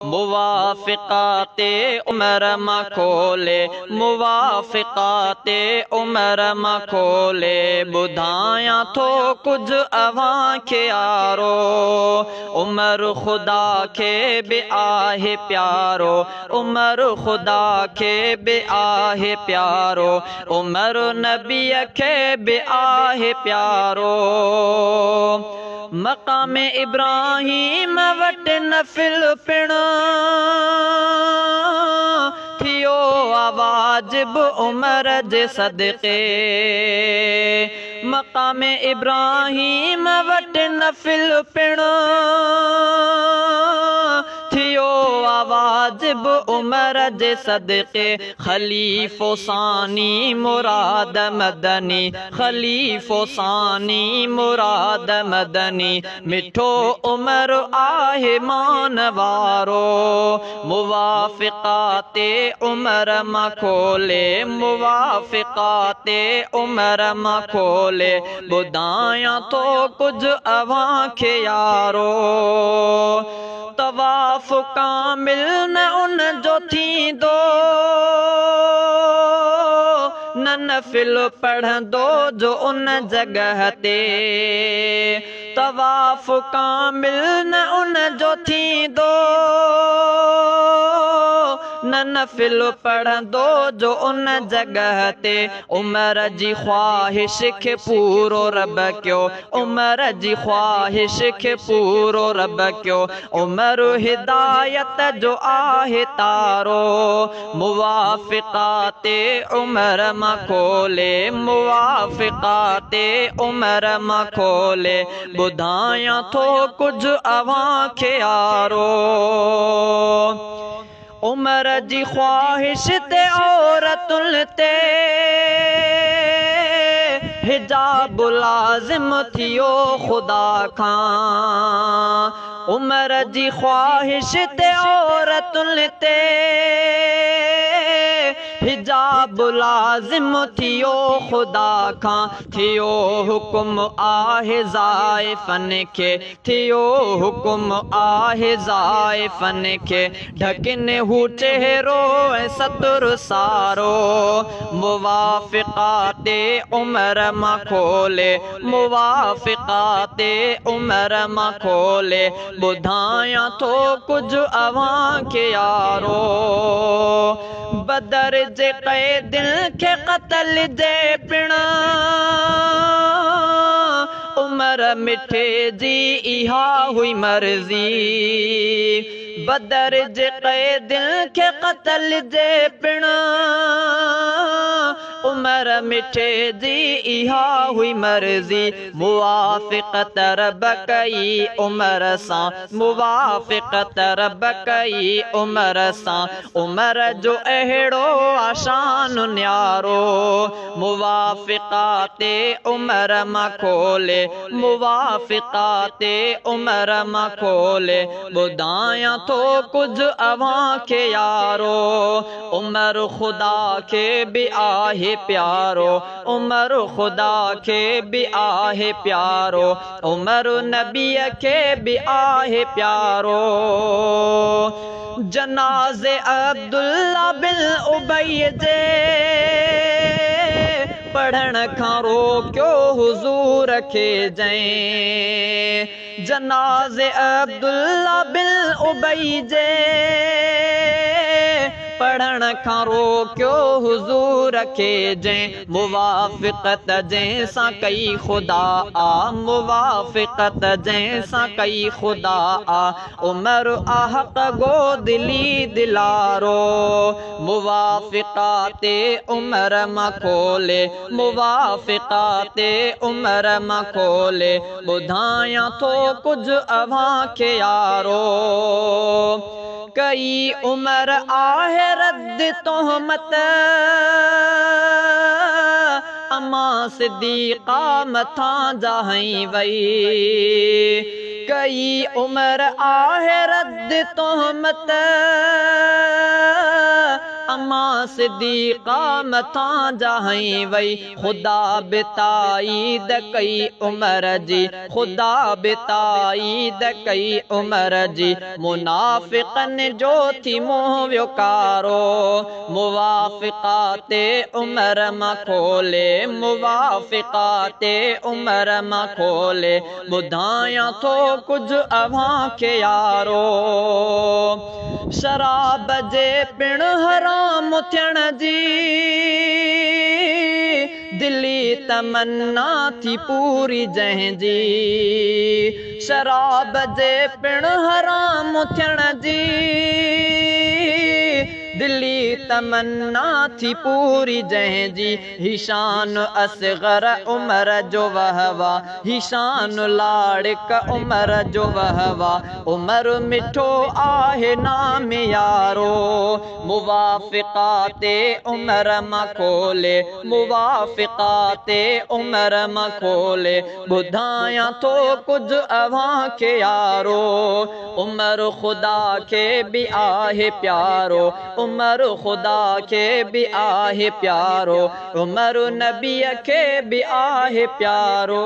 मुवाफ़िक़ाते उमर मां खोले, मुवाफ़िक़ाते उमर मां खोले, ॿुधायां थो कुझु अव्हां खे यारो। उमर ख़ुदा खे बि आहे प्यारो, उमर ख़ुदा खे बि आहे प्यारो, उमर नबीअ खे बि आहे प्यारो। मक़ाम इब्राहीम वटि नफ़िल पिण थियो वाजिब उमर जे सदक़े। मक़ाम इब्राहीम वटि नफ़िल पिण थियो वाजिब उमर जे सदक़े। ख़लीफ़ो सानी मुराद मदनी, ख़लीफ़ो सानी मुराद मदनी, मिठो उमर आहे मान वारो। मुवाफ़िक़ाते उमर मां खोले, मुवाफ़िक़ाते उमर मां खोले, ॿुधायां थो कुझु अव्हां खे यारो। तवाफ़ कामिल न उन जो थींदो, न नफ़िल पढ़ंदो जो उन जगह ते। तवाफ़ कामिल न उन जो थींदो, न नफ़िल पढ़ंदो जो उन जगह ते। उमर जी ख़्वाहिश खे पूरो रब कयो, उमर जी ख़्वाहिश खे पूरो रब कयो। उमर हिदायत जो आहे तारो। मुवाफ़िक़ाते उमर मां खोले, मुवाफ़िक़ाते उमर मां खोले, ॿुधायां थो कुझु अव्हां खे यारो। उमर जी ख़्वाहिश ते औरतुल ते हिजाब लाज़िम थियो ख़ुदा खां। उमर जी ख़्वाहिश ते औरतुल ते हिजाब लाज़िम थियो ख़ुदा खां। थियो हुकुम आहे ज़ाइफ़न खे, थियो हुकुम आहे ज़ाइफ़न खे, ढकिन हू चेहरो ऐं सतुर सारो। मुवाफ़िक़ाते उमर मां खोले, मुवाफ़िक़ाते उमर मां खोले, ॿुधायां थो कुझु अव्हां खे यारो। बदर जे क़ैदियुनि खे क़त्ल जे पिण उमर मिठे जी इहा हुई मर्ज़ी। बदर जे क़ैदियुनि खे क़त्ल जे पिण उमर मिठे जी इहा हुई मर्ज़ी। मुवाफ़िक़त रब कई उमर सां, मुवाफ़िक़त रब कई उमर सां, उमर जो अहिड़ो आशान न्यारो। मुवाफ़िक़ाते उमर मां खोले, मुवाफ़िक़ाते उमर मां खोले, ॿुधायां थो कुझु अव्हां खे यारो। उमर ख़ुदा खे बि आहे प्यारो, उमर ख़ुदा खे बि आहे प्यारो, उमर नबीअ खे बि आहे प्यारो। जनाज़े अब्दुल्ला बिन उबई जे पढ़ण खां रोकियो हुज़ूर खे जंहिं। जनाज़े अब्दुल्ला बिन उबई जे पढ़ण खां रोकियो हुज़ूर खे जंहिं। मुवाफ़िक़त जंहिंसां कई ख़ुदा आ, मुवाफ़िक़त जंहिंसां कई ख़ुदा आ, उमर आहक गो दिली दिलारो। मुवाफ़िक़ाते उमर मां खोले, मुवाफ़िक़ाते उमर मां खोले, ॿुधायां थो कुझु अव्हां खे यारो। कई उमर आहे रद्द तोहमत, अम्मा सिद्दीक़ा मथां जाहीं वई। कई उमर आहे रद्द तोहमत, अम्मा सिद्दीक़ा मथां जहाई वई खुदा बिताईद कई उमर जी खुदा बिताईद कई उमर जी मुनाफ़िक़न जो थी मुंह व्योकारो मुवाफ़िक़ाते उमर मां खोले मुवाफ़िक़ाते उमर मां खोले ॿुधायां थो कुझु अव्हां खे यारो शराब जे पिण हराम थियण जी दिली तमन्ना थी पूरी जंहिंजी शराब जे पिण हराम थियण जी दिली तमन्ना थी पूरी जंहिंजी हिशान असग़र उमर जो वहवा हिशान लाड़िक उमर जो वहवा उमर मिठो आहे नाम यारो मुवाफ़िक़ाते उमर मां खोले मुवाफ़िक़ाते उमर मां खोले ॿुधायां थो कुझु अव्हां खे यारो उमर ख़ुदा खे बि आहे प्यारो उमर खुदा के भी आहे प्यारो उमर नबीअ के भी आहे प्यारो।